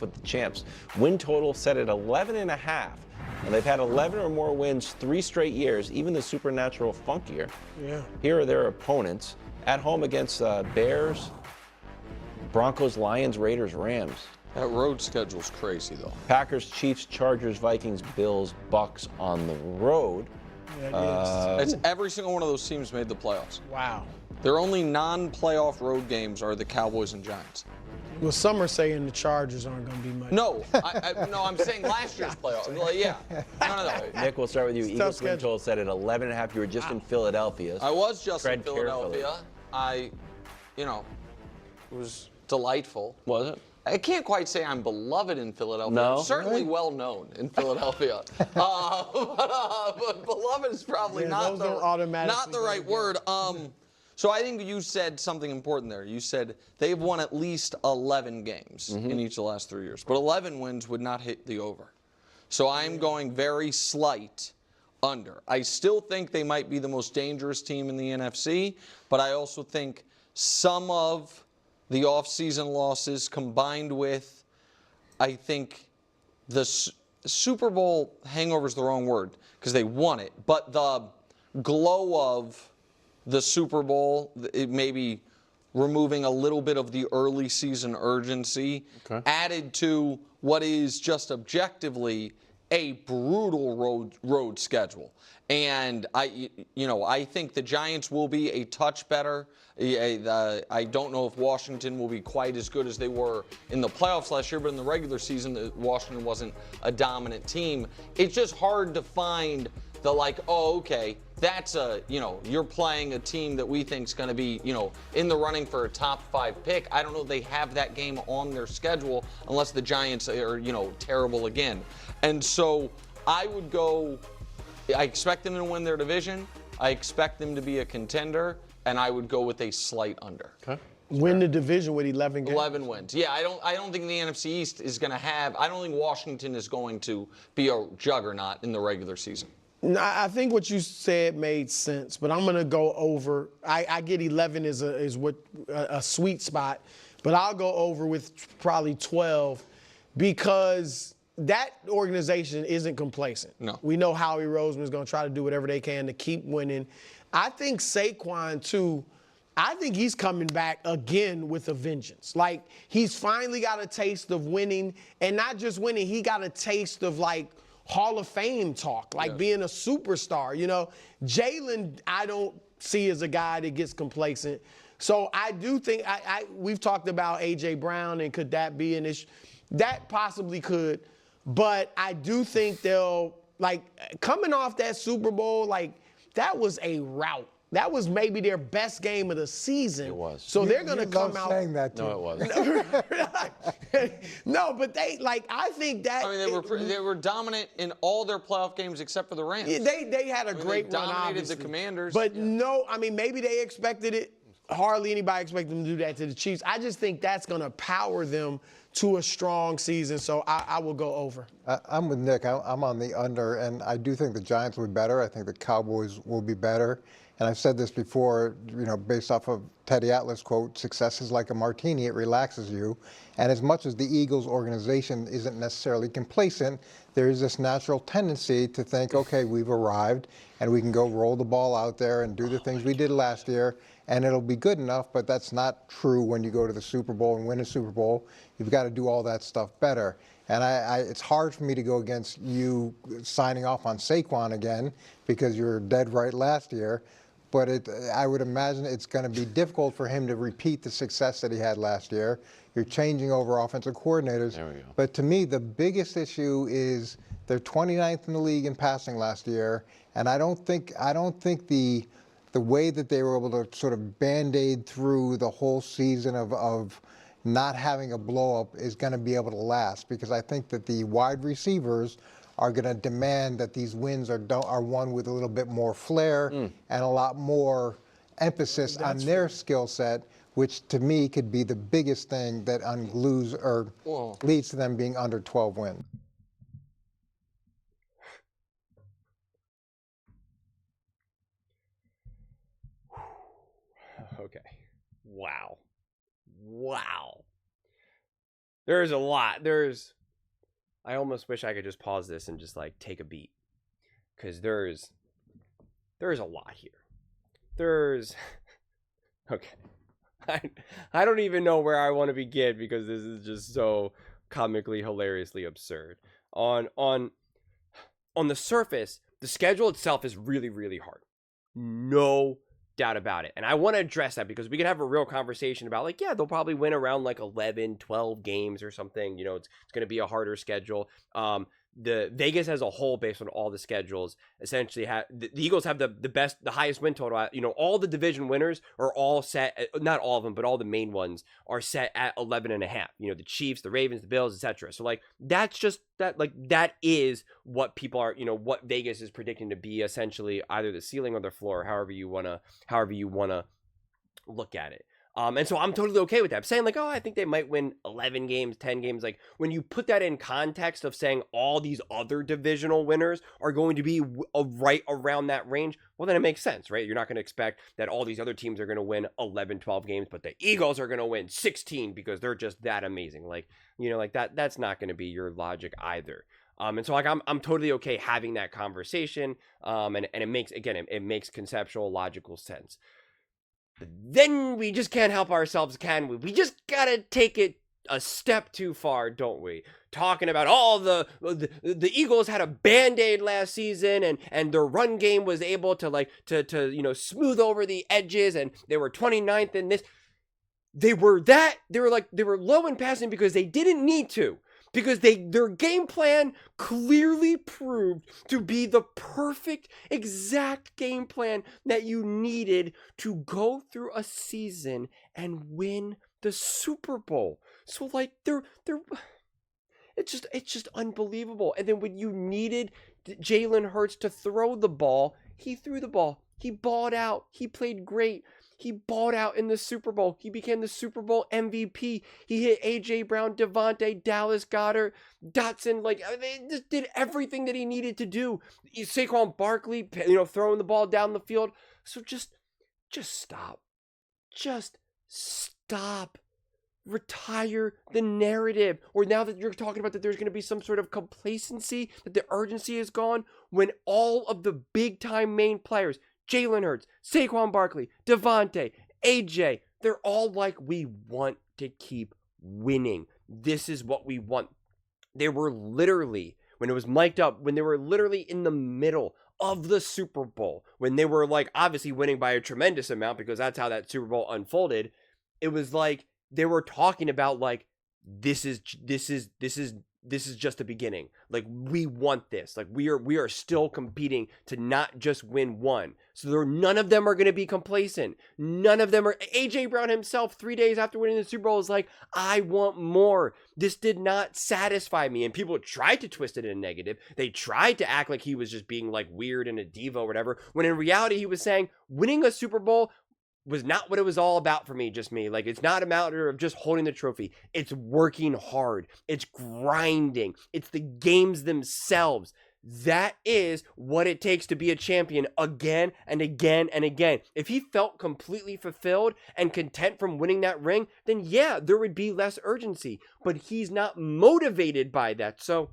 with the champs. Win total set at 11.5. And they've had 11 or more wins 3 straight years, even the supernatural funk year. Yeah. Here are their opponents. At home against Bears, Broncos, Lions, Raiders, Rams. That road schedule's crazy, though. Packers, Chiefs, Chargers, Vikings, Bills, Bucks on the road. Yeah, it is. It's every single one of those teams made the playoffs. Wow. Their only non-playoff road games are the Cowboys and Giants. Well, some are saying the Chargers aren't going to be much. No, I'm saying last year's playoffs. Like, yeah, no. Nick, we'll start with you. Tough Eagles win schedule. total set at 11.5. You were just in Philadelphia. I was just in Tread Philadelphia. It was delighttful. Was it? I can't quite say I'm beloved in Philadelphia. No? I'm certainly well known in Philadelphia. But beloved is probably not the right word. So I think you said something important there. You said they've won at least 11 games in each of the last 3 years. But 11 wins would not hit the over. So I'm going very slight under. I still think they might be the most dangerous team in the NFC, but I also think some of the offseason losses combined with, I think, the Super Bowl hangover is the wrong word because they won it, but the glow of the Super Bowl, it maybe removing a little bit of the early season urgency, added to what is just objectively a brutal road schedule. And I think the Giants will be a touch better. I don't know if Washington will be quite as good as they were in the playoffs last year, but in the regular season, Washington wasn't a dominant team. It's just hard to find that's you're playing a team that we think is going to be, in the running for a top 5 pick. I don't know if they have that game on their schedule unless the Giants are, terrible again. And so I would go, I expect them to win their division. I expect them to be a contender, and I would go with a slight under. Okay. Win the division with 11 games. 11 wins. Yeah, I don't think the NFC East is going to have, I don't think Washington is going to be a juggernaut in the regular season. No, I think what you said made sense, but I'm going to go over. I get 11 is a sweet spot, but I'll go over with probably 12 because that organization isn't complacent. No. We know Howie Roseman is going to try to do whatever they can to keep winning. I think Saquon, too, I think he's coming back again with a vengeance. Like, he's finally got a taste of winning, and not just winning, he got a taste of, Hall of Fame talk, being a superstar. Jalen, I don't see as a guy that gets complacent. So I do think we've talked about A.J. Brown, and could that be an issue? That possibly could. But I do think they'll, coming off that Super Bowl, that was a rout. That was maybe their best game of the season. It was. So they're going to come out. Saying that too. No, it wasn't. No, but I think that. I mean, they were dominant in all their playoff games except for the Rams. Yeah, they had a great they run, dominated obviously. the Commanders. But maybe they expected it. Hardly anybody expected them to do that to the Chiefs. I just think that's going to power them to a strong season, so I will go over. I'm with Nick. I'm on the under, and I do think the Giants will be better. I think the Cowboys will be better. And I've said this before, based off of Teddy Atlas' quote, success is like a martini, it relaxes you. And as much as the Eagles organization isn't necessarily complacent, there is this natural tendency to think, okay, we've arrived, and we can go roll the ball out there and do the things we did last year, and it'll be good enough, but that's not true when you go to the Super Bowl and win a Super Bowl. You've got to do all that stuff better. And it's hard for me to go against you signing off on Saquon again because you were dead right last year. But I would imagine it's going to be difficult for him to repeat the success that he had last year. You're changing over offensive coordinators. There we go. But to me, the biggest issue is they're 29th in the league in passing last year, and I don't think the way that they were able to sort of band-aid through the whole season of not having a blow-up is going to be able to last, because I think that the wide receivers are going to demand that these wins are won with a little bit more flair and a lot more emphasis on their skill set, which to me could be the biggest thing that unglues or leads to them being under 12 wins. Okay. Wow. There's a lot. I almost wish I could just pause this and just like take a beat, because there's a lot here. Okay. I don't even know where I want to begin, because this is just so comically, hilariously absurd. On the surface, the schedule itself is really, really hard. No doubt about it. And I want to address that, because we could have a real conversation about, like, yeah, they'll probably win around like 11, 12 games or something. You know, it's going to be a harder schedule. The Vegas as a whole, based on all the schedules, essentially the Eagles have the highest win total. You know, all the division winners are all set, not all of them, but all the main ones are set at 11.5. You know, the Chiefs, the Ravens, the Bills, etc. So like, that's just that, like, that is what people are, you know, what Vegas is predicting to be essentially either the ceiling or the floor, however you wanna look at it. And so I'm totally okay with that. I'm saying like, oh, I think they might win 11 games, 10 games. Like, when you put that in context of saying all these other divisional winners are going to be right around that range, well, then it makes sense, right? You're not going to expect that all these other teams are going to win 11, 12 games, but the Eagles are going to win 16 because they're just that amazing. Like, you know, like that's not going to be your logic either. And so like, I'm totally okay having that conversation. And it makes, again, it makes conceptual, logical sense. But then we just can't help ourselves, can we? We just gotta take it a step too far, don't we? Talking about all the Eagles had a Band-Aid last season, and their run game was able to you know, smooth over the edges, and they were 29th in this. They were low in passing because they didn't need to. Because their game plan clearly proved to be the perfect, exact game plan that you needed to go through a season and win the Super Bowl. So like, it's just unbelievable. And then when you needed Jalen Hurts to throw the ball, he threw the ball. He balled out. He played great. He balled out in the Super Bowl. He became the Super Bowl MVP. He hit A.J. Brown, Devontae, Dallas Goedert, Dotson. Like, they just did everything that he needed to do. Saquon Barkley, you know, throwing the ball down the field. So just stop. Just stop. Retire the narrative. Or now that you're talking about that there's going to be some sort of complacency, that the urgency is gone, when all of the big-time main players, Jalen Hurts, Saquon Barkley, Devontae, AJ, they're all like, we want to keep winning. This is what we want. They were literally, when it was mic'd up, when they were literally in the middle of the Super Bowl, when they were like obviously winning by a tremendous amount, because that's how that Super Bowl unfolded. It was like they were talking about like, this is just the beginning. Like, we want this. Like, we are still competing to not just win one. So none of them are going to be complacent. None of them are. AJ Brown himself, 3 days after winning the Super Bowl, was like, I want more. This did not satisfy me. And people tried to twist it in a negative. They tried to act like he was just being like weird and a diva or whatever, when in reality he was saying winning a Super Bowl was not what it was all about for me, just me. Like, it's not a matter of just holding the trophy. It's working hard. It's grinding. It's the games themselves. That is what it takes to be a champion again and again and again. If he felt completely fulfilled and content from winning that ring, then yeah, there would be less urgency. But he's not motivated by that. So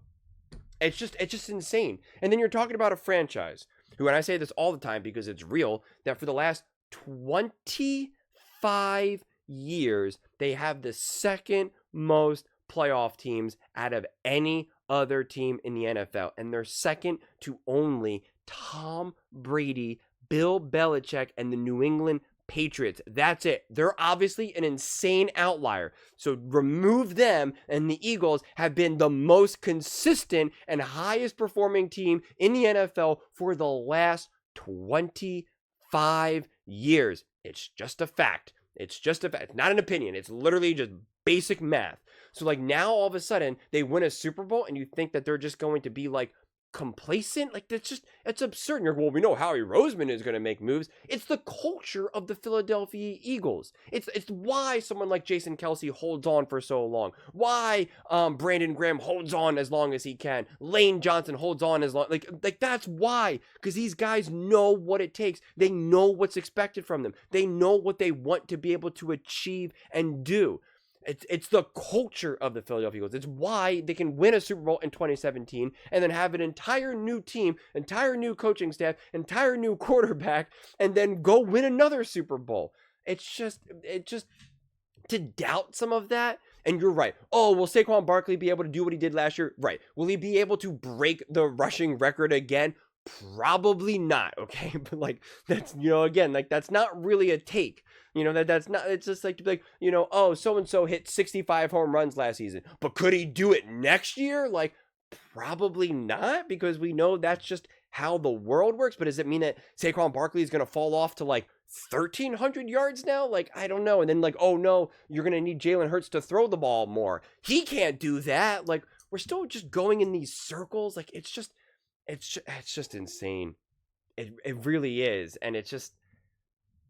it's just insane. And then you're talking about a franchise who, and I say this all the time because it's real, that for the last 25 years, they have the second most playoff teams out of any other team in the NFL. And they're second to only Tom Brady, Bill Belichick, and the New England Patriots. That's it. They're obviously an insane outlier. So remove them, and the Eagles have been the most consistent and highest performing team in the NFL for the last 25 years. It's just a fact. It's just a fact. It's not an opinion. It's literally just basic math. So like, now all of a sudden they win a Super Bowl and you think that they're just going to be like complacent? Like, it's absurd. You're like, well, we know Howie Roseman is going to make moves. It's the culture of the Philadelphia Eagles. It's why someone like Jason Kelce holds on for so long. Why Brandon Graham holds on as long as he can. Lane Johnson holds on as long. Like that's why. Because these guys know what it takes. They know what's expected from them. They know what they want to be able to achieve and do. It's the culture of the Philadelphia Eagles. It's why they can win a Super Bowl in 2017 and then have an entire new team, entire new coaching staff, entire new quarterback, and then go win another Super Bowl. It just to doubt some of that. And you're right. Oh, will Saquon Barkley be able to do what he did last year? Right. Will he be able to break the rushing record again? Probably not. Okay. But like, that's, again, like that's not really a take. That's not, it's just like, oh, so-and-so hit 65 home runs last season, but could he do it next year? Like, probably not, because we know that's just how the world works. But does it mean that Saquon Barkley is going to fall off to like 1,300 yards now? Like, I don't know. And then like, oh no, you're going to need Jalen Hurts to throw the ball more. He can't do that. Like, we're still just going in these circles. Like, it's just insane. It really is. And it's just,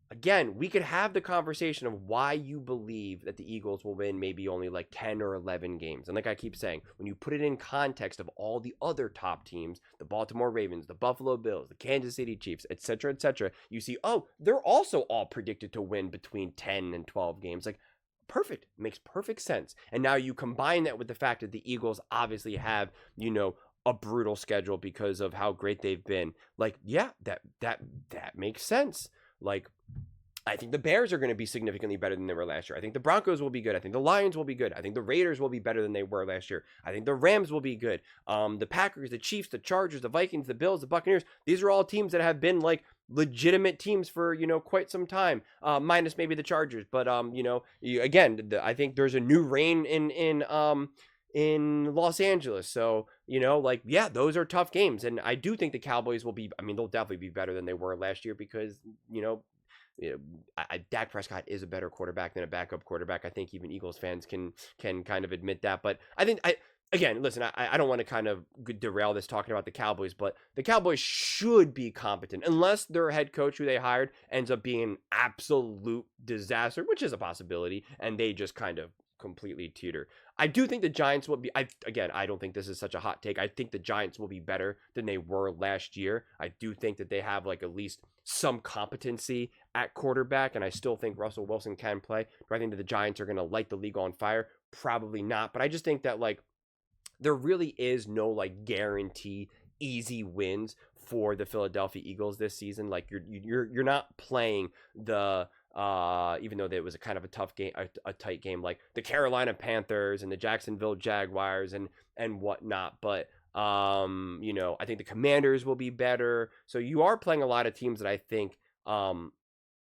again, we could have the conversation of why you believe that the Eagles will win maybe only like 10 or 11 games. And like I keep saying, when you put it in context of all the other top teams, the Baltimore Ravens, the Buffalo Bills, the Kansas City Chiefs, etc., you see, oh, they're also all predicted to win between 10 and 12 games. Like, perfect. Makes perfect sense. And now you combine that with the fact that the Eagles obviously have, a brutal schedule because of how great they've been. Like, yeah, that makes sense. Like, I think the Bears are going to be significantly better than they were last year. I think the Broncos will be good. I think the Lions will be good. I think the Raiders will be better than they were last year. I think the Rams will be good. The Packers, the Chiefs, the Chargers, the Vikings, the Bills, the Buccaneers. These are all teams that have been like legitimate teams for, quite some time, minus maybe the Chargers. But, again, I think there's a new reign in Los Angeles. So, yeah, those are tough games. And I do think the Cowboys will be, they'll definitely be better than they were last year because, Dak Prescott is a better quarterback than a backup quarterback. I think even Eagles fans can kind of admit that. But I think, again, listen, I don't want to kind of derail this talking about the Cowboys, but the Cowboys should be competent unless their head coach who they hired ends up being an absolute disaster, which is a possibility, and they just kind of completely teeter. I do think the Giants will be, I don't think this is such a hot take. I think the Giants will be better than they were last year. I do think that they have like at least some competency at quarterback, and I still think Russell Wilson can play. Do I think that the Giants are going to light the league on fire? Probably not, but I just think that like there really is no like guarantee easy wins for the Philadelphia Eagles this season. Like you're not playing the even though it was a kind of a tough game, a tight game, like the Carolina Panthers and the Jacksonville Jaguars and whatnot. But I think the Commanders will be better. So you are playing a lot of teams that I think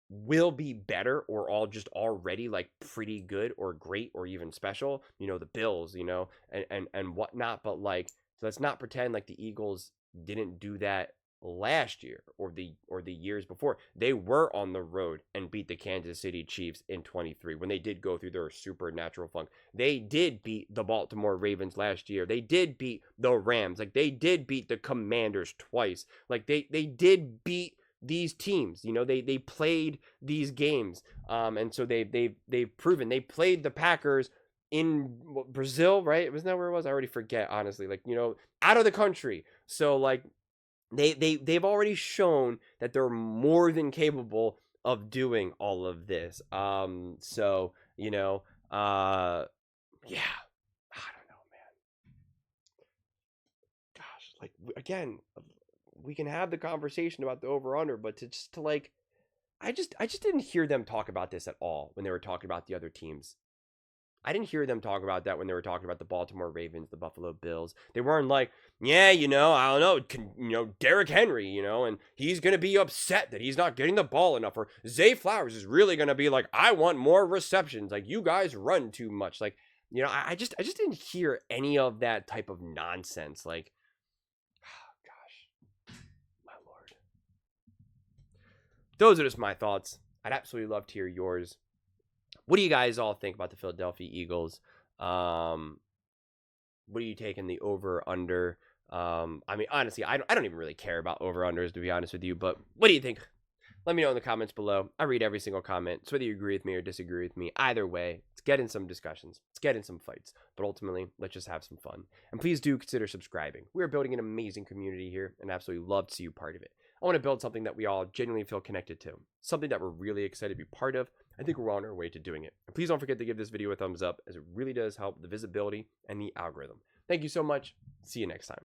will be better or all just already like pretty good or great or even special. The Bills, and whatnot. But like, so let's not pretend like the Eagles didn't do that last year or the years before. They were on the road and beat the Kansas City Chiefs in 23 when they did go through their supernatural funk. They did beat the Baltimore Ravens last year. They did beat the Rams. Like, they did beat the Commanders twice. Like, they did beat these teams. They played these games. And so they've proven. They played the Packers in Brazil, right? Wasn't that where it was? I already forget, honestly. Like, out of the country. So like they've already shown that they're more than capable of doing all of this. So, yeah, I don't know, man. Gosh, like, again, we can have the conversation about the over-under, but I just didn't hear them talk about this at all when they were talking about the other teams. I didn't hear them talk about that when they were talking about the Baltimore Ravens, the Buffalo Bills. They weren't like, yeah, I don't know, Derrick Henry, and he's going to be upset that he's not getting the ball enough. Or Zay Flowers is really going to be like, I want more receptions. Like, you guys run too much. Like, I just didn't hear any of that type of nonsense. Like, oh, gosh, my Lord. Those are just my thoughts. I'd absolutely love to hear yours. What do you guys all think about the Philadelphia Eagles? What are you taking the over under? Honestly, I don't even really care about over unders, to be honest with you. But what do you think? Let me know in the comments below. I read every single comment. So whether you agree with me or disagree with me, either way, let's get in some discussions. Let's get in some fights. But ultimately, let's just have some fun. And please do consider subscribing. We're building an amazing community here, and absolutely love to see you part of it. I want to build something that we all genuinely feel connected to, something that we're really excited to be part of, I think we're on our way to doing it. And please don't forget to give this video a thumbs up, as it really does help the visibility and the algorithm. Thank you so much. See you next time.